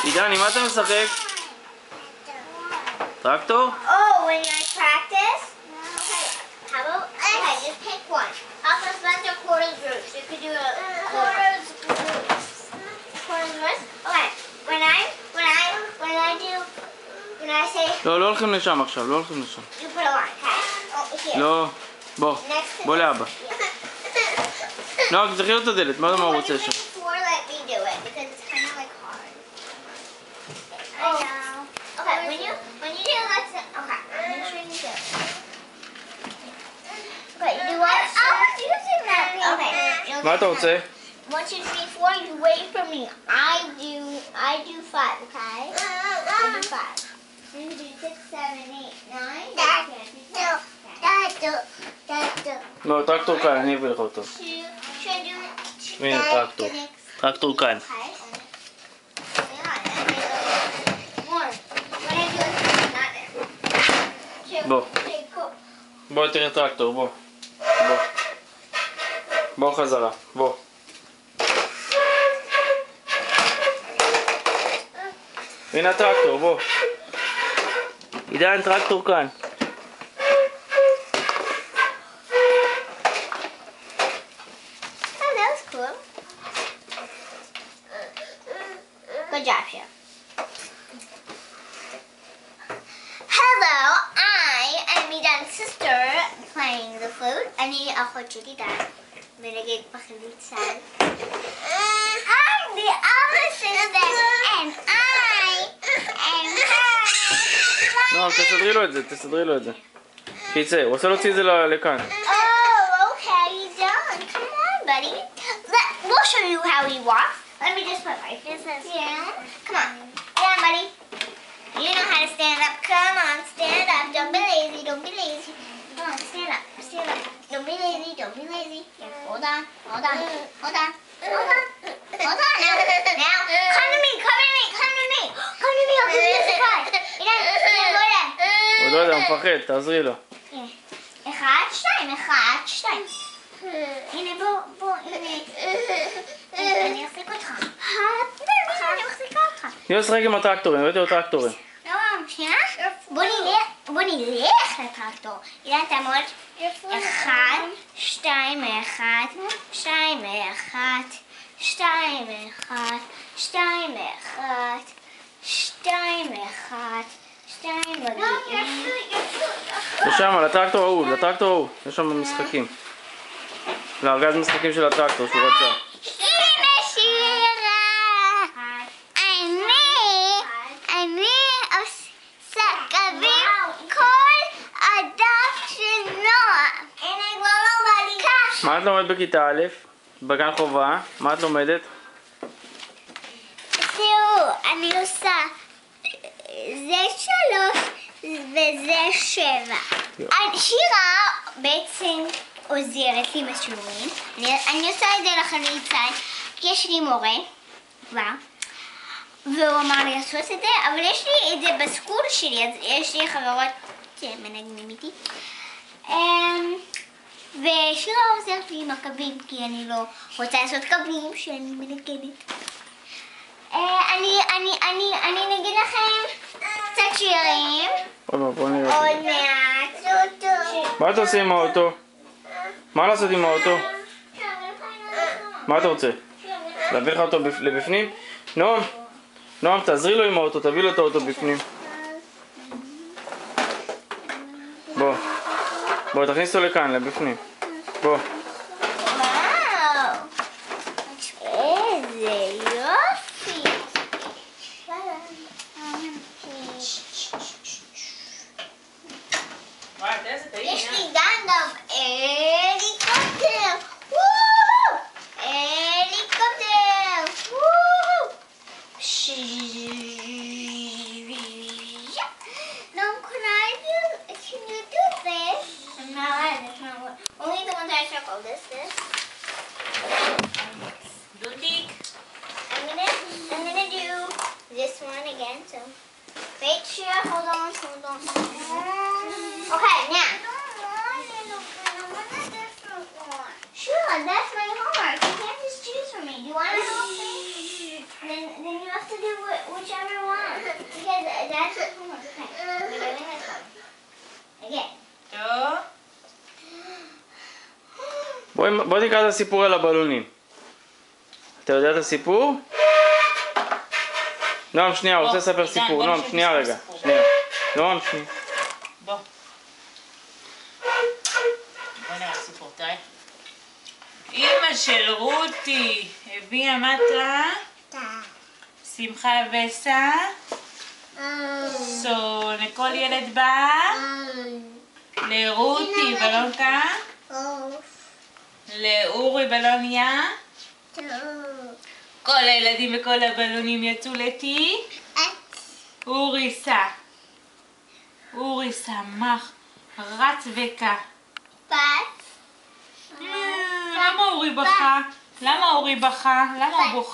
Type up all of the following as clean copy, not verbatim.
עידן, עם מה אתה משחק? טרקטור? Oh, when you practice? Okay. How about, okay, just pick one. Also, let's do quarters roots. You could do a quarters roots. Quarters roots? Okay. When I say... לא הולכים לשם עכשיו, לא הולכים לשם. You put a line, okay? Oh, here. לא, בוא. Next to בוא לאבא. נועה, תפתחי לו את הדלת, מה הוא רוצה שם? Before, let me do it, because it's kind of like hard. I know. Okay, when you do, let's... Okay, make sure you do it. Okay, you do what? I was using that. Okay. מה אתה רוצה? 1, 2, 3, 4, you wait for me. I do 5, okay? I do 5. You do 6, 7, 8, 9. לא, טרקטור כאן, אני אביא לך אותו. הנה טרקטור. טרקטור כאן. בוא. בוא תראה טרקטור, בוא. בוא חזרה, בוא. הנה הטרקטור, בוא. עידן, טרקטור כאן. Good job, Chef. Hello, I am Midan's sister playing the flute. אני אחות שלי דן, ונגיד בחלית סל. I'm the other sister, and I am her. לא, תסדרי לו את זה. שיצא, הוא רוצה להוציא את זה לכאן. Oh, okay, done. Come on, buddy. We'll show you how he walks. Let me just put my business here. Come on. Yeah, buddy. You know how to stand up. Come on, stand up. Don't be lazy. Don't be lazy. Come on, stand up. Stand up. Don't be lazy. Don't be lazy. Yeah, hold on. Hold on. Hold on. Hold on. Hold on now. Now, come to me. Come to me. Come to me. Come to me. I'll give you a surprise. go there. הוא לא יודע, הוא מפחד, תעזרי לו. 1, 2, 1, 2. הנה בוא, הנה. אני אחזיק אותך. אני מחזיקה אותך. אני משחק עם הטרקטורים, הבאתי לו טרקטורים. לא, שנייה. בוא נלך לטרקטור. אילן, תעמוד. 1, 2, 1, 2, 1, 2, 1, 2, 1, 2, 1, 2, מגיעים. ושם, לטרקטור ההוא, יש שם משחקים. לארגז משחקים של הטרקטור שהוא רצה. הנה שירה! אני עושה קווים כל הדף של נועה. מה את לומדת בכיתה א'? בגן חובה? מה את לומדת? זהו, אני עושה זה 3 וזה 7. שירה בעצם עוזרת לי בשיעורים. אני עושה את זה לחליצה, כי יש לי מורה כבר, והוא אמר לי לעשות את זה, אבל יש לי את זה בסקול שלי, אז יש לי חברות שמנגנים איתי. ושירה עוזרת לי עם הקווים, כי אני לא רוצה לעשות קווים שאני מנגנת. אני נגיד לכם קצת שירים. בוא נראה. עוד מעט. מה אתה עושה עם האוטו? מה לעשות עם האוטו? מה אתה רוצה? להביא לך אותו לבפנים? נועם, תעזרי לו עם האוטו, תביא לו את האוטו בפנים. בוא, תכניס אותו לכאן, לבפנים. בוא. וואו, איזה יופי. יש לי גם הליקופטר. הליקופטר. Can you do this? No, that's not what. Only the ones I circled. This. I'm gonna do this one again. So, wait, sure. Hold on. Okay, now. בואי נקרא את הסיפור על הבלונים. אתה יודע את הסיפור? נועם, שנייה, הוא רוצה לספר סיפור. נועם, שנייה רגע. שנייה. נועם, שנייה. בוא. בוא נראה סיפור, תראי. אמא של רותי הביאה מטרה, שמחה וסה, לכל ילד בא, לרותי בלונקה, לאורי בלוניה, כל הילדים וכל הבלונים יצאו לתי, אורי שמח, רץ וקה. למה אורי בכה? למה הוא בוכה?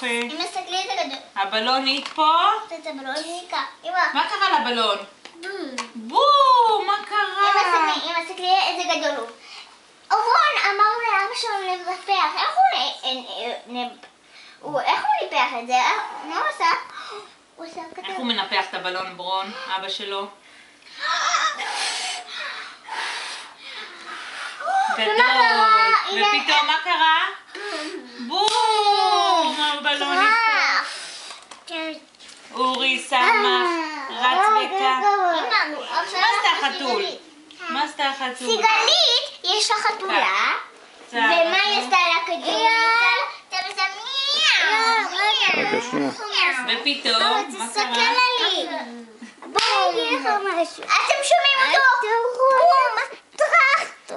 אמא, תסתכלי את הגדול. הבלונית פה? את הבלונית. אמא. מה קרה לבלון? בום, מה קרה? אמא, תסתכלי איזה גדול הוא. אורון אמר לאבא שלו לנפח. איך הוא ניפח את זה? מה הוא עשה? הוא עשה כזה. איך הוא מנפח את הבלון, ברון, אבא שלו? גדול. ופתאום מה קרה? בום! הבלון נפתח. אורי שמח, רץ וקה. מה עשתה החתול? מה עשתה החתול? סיגלית, יש לה חתולה. ומה היא עשתה לה כדור? ופתאום, מה קרה? אתם שומעים אותו?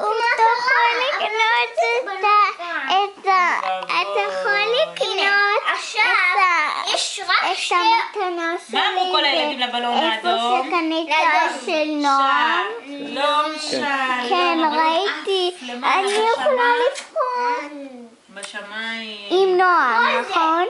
אתה יכול לקנות יש רק שתי מתנות. מה אמרו כל הילדים לבלון האדום? איפה שקנית של נועם? כן, ראיתי. אני יכולה לבחור בשמיים. עם נועם, נכון?